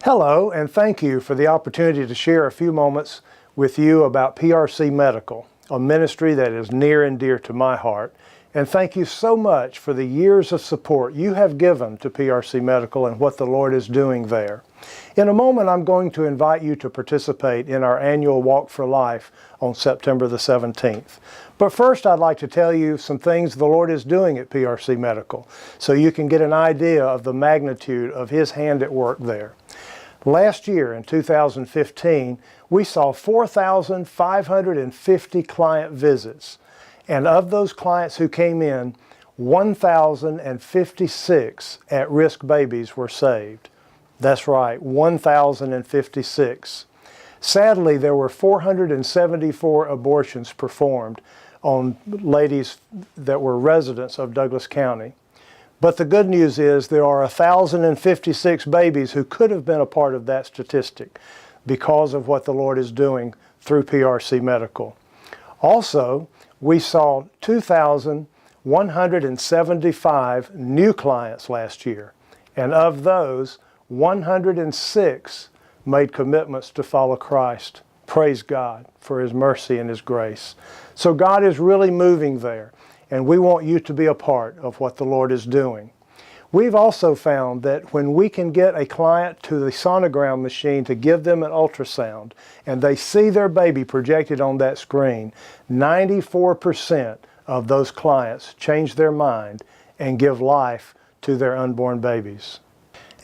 Hello, and thank you for the opportunity to share a few moments with you about PRC Medical, a ministry that is near and dear to my heart. And thank you so much for the years of support you have given to PRC Medical and what the Lord is doing there. In a moment, I'm going to invite you to participate in our annual Walk for Life on September the 17th. But first, I'd like to tell you some things the Lord is doing at PRC Medical, so you can get an idea of the magnitude of His hand at work there. Last year, in 2015, we saw 4,550 client visits. And of those clients who came in, 1,056 at-risk babies were saved. That's right, 1,056. Sadly, there were 474 abortions performed on ladies that were residents of Douglas County. But the good news is there are 1,056 babies who could have been a part of that statistic because of what the Lord is doing through PRC Medical. Also, we saw 2,175 new clients last year, and of those, 106 made commitments to follow Christ. Praise God for His mercy and His grace. So God is really moving there, and we want you to be a part of what the Lord is doing. We've also found that when we can get a client to the sonogram machine to give them an ultrasound, and they see their baby projected on that screen, 94% of those clients change their mind and give life to their unborn babies.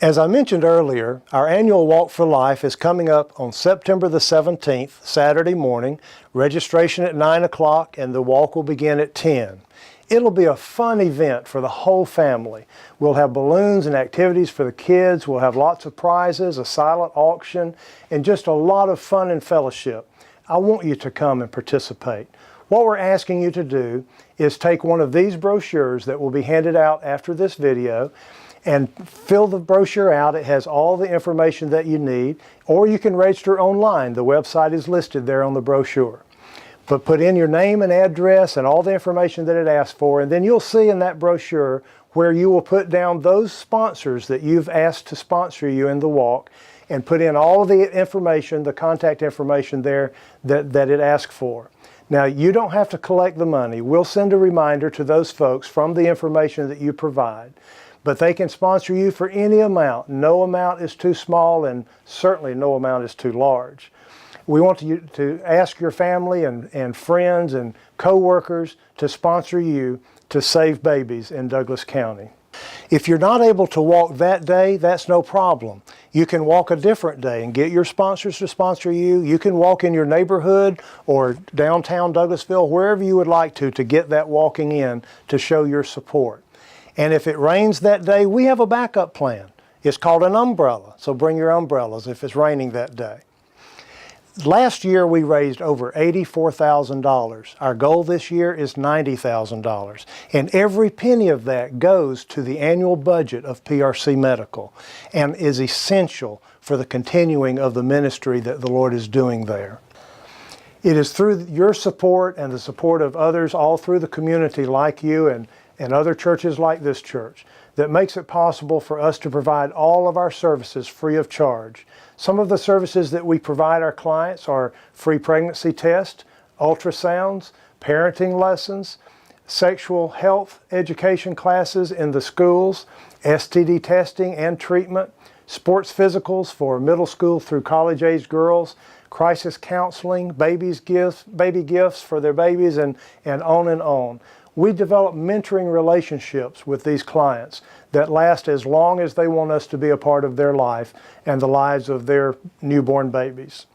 As I mentioned earlier, our annual Walk for Life is coming up on September the 17th, Saturday morning. Registration at 9 o'clock and the walk will begin at 10. It'll be a fun event for the whole family. We'll have balloons and activities for the kids. We'll have lots of prizes, a silent auction, and just a lot of fun and fellowship. I want you to come and participate. What we're asking you to do is take one of these brochures that will be handed out after this video and fill the brochure out. It has all the information that you need, or you can register online. The website is listed there on the brochure. But put in your name and address and all the information that it asks for, and then you'll see in that brochure where you will put down those sponsors that you've asked to sponsor you in the walk, and put in all of the information, the contact information there that it asks for. Now, you don't have to collect the money. We'll send a reminder to those folks from the information that you provide. But they can sponsor you for any amount. No amount is too small, and certainly no amount is too large. We want you to ask your family and friends and co-workers to sponsor you to save babies in Douglas County. If you're not able to walk that day, that's no problem. You can walk a different day and get your sponsors to sponsor you. You can walk in your neighborhood or downtown Douglasville, wherever you would like to get that walking in to show your support. And if it rains that day, we have a backup plan. It's called an umbrella, so bring your umbrellas if it's raining that day. Last year, we raised over $84,000. Our goal this year is $90,000. And every penny of that goes to the annual budget of PRC Medical and is essential for the continuing of the ministry that the Lord is doing there. It is through your support and the support of others all through the community like you and other churches like this church that makes it possible for us to provide all of our services free of charge. Some of the services that we provide our clients are free pregnancy tests, ultrasounds, parenting lessons, sexual health education classes in the schools, STD testing and treatment, sports physicals for middle school through college-age girls, crisis counseling, baby gifts for their babies, and on and on. We develop mentoring relationships with these clients that last as long as they want us to be a part of their life and the lives of their newborn babies.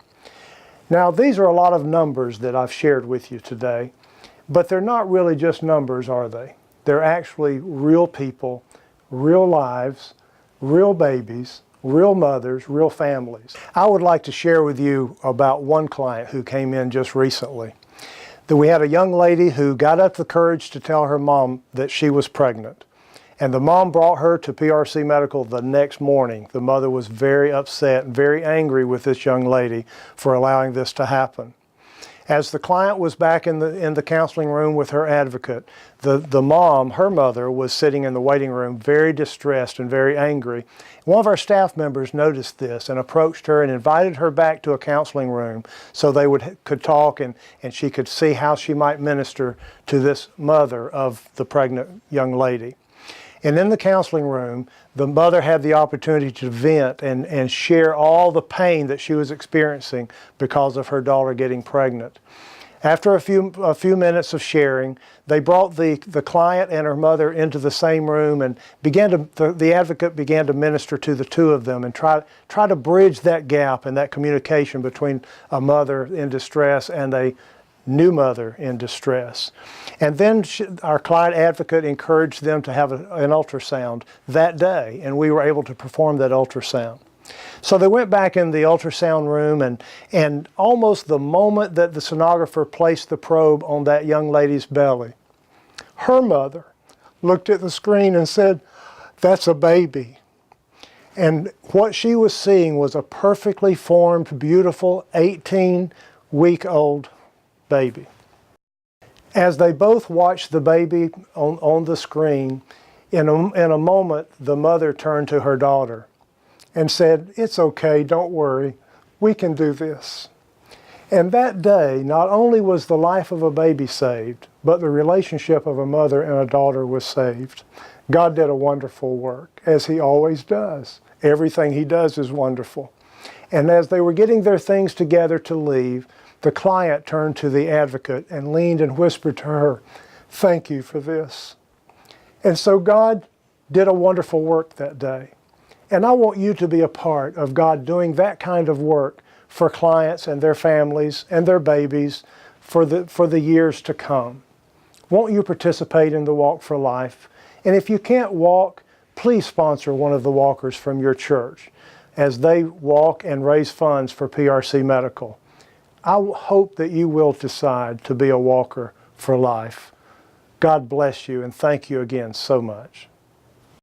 Now, these are a lot of numbers that I've shared with you today, but they're not really just numbers, are they? They're actually real people, real lives, real babies, real mothers, real families. I would like to share with you about one client who came in just recently. We had a young lady who got up the courage to tell her mom that she was pregnant. And the mom brought her to PRC Medical the next morning. The mother was very upset and very angry with this young lady for allowing this to happen. As the client was back in the counseling room with her advocate, the mom, her mother, was sitting in the waiting room very distressed and very angry. One of our staff members noticed this and approached her and invited her back to a counseling room so they could talk and she could see how she might minister to this mother of the pregnant young lady. And in the counseling room, the mother had the opportunity to vent and share all the pain that she was experiencing because of her daughter getting pregnant. After a few minutes of sharing, they brought the client and her mother into the same room and the advocate began to minister to the two of them and try to bridge that gap and that communication between a mother in distress and a new mother in distress. And then our client advocate encouraged them to have an ultrasound that day, and we were able to perform that ultrasound. So they went back in the ultrasound room, and almost the moment that the sonographer placed the probe on that young lady's belly, her mother looked at the screen and said, "That's a baby." And what she was seeing was a perfectly formed, beautiful 18-week-old baby. As they both watched the baby on the screen, in a moment, the mother turned to her daughter and said, "It's okay, don't worry, we can do this." And that day, not only was the life of a baby saved, but the relationship of a mother and a daughter was saved. God did a wonderful work, as He always does. Everything He does is wonderful. And as they were getting their things together to leave, the client turned to the advocate and leaned and whispered to her, "Thank you for this." And so God did a wonderful work that day. And I want you to be a part of God doing that kind of work for clients and their families and their babies for the years to come. Won't you participate in the Walk for Life? And if you can't walk, please sponsor one of the walkers from your church as they walk and raise funds for PRC Medical. I hope that you will decide to be a walker for life. God bless you, and thank you again so much.